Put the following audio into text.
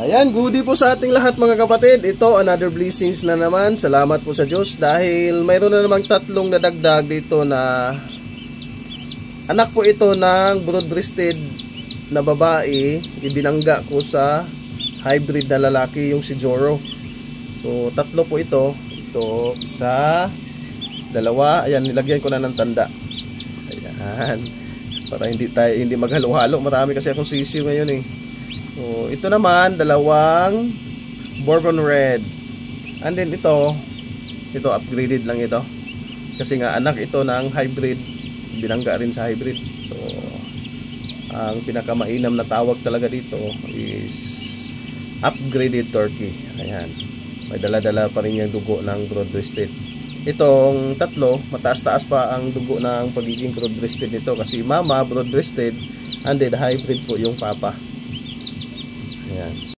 Ayan, goodie po sa ating lahat mga kapatid. Ito, another blessings na naman. Salamat po sa Diyos dahil mayroon na namang tatlong nadagdag dito na anak po ito ng broad-breasted na babae. Ibinangga ko sa hybrid na lalaki, yung si Joro. So, tatlo po ito. Ito, isa, dalawa. Ayan, nilagyan ko na ng tanda. Ayan. Para hindi maghalo-halo. Marami kasi akong sisiw ngayon eh. So, ito naman, dalawang Bourbon Red. And then ito upgraded lang ito. Kasi nga anak ito ng hybrid. Binangga rin sa hybrid. So, ang pinakamainam na tawag talaga dito is upgraded turkey. Ayan. May dala-dala pa rin yung dugo ng broad-breasted. Itong tatlo, mataas-taas pa ang dugo ng pagiging broad-breasted nito. Kasi mama broad-breasted and then hybrid po yung papa.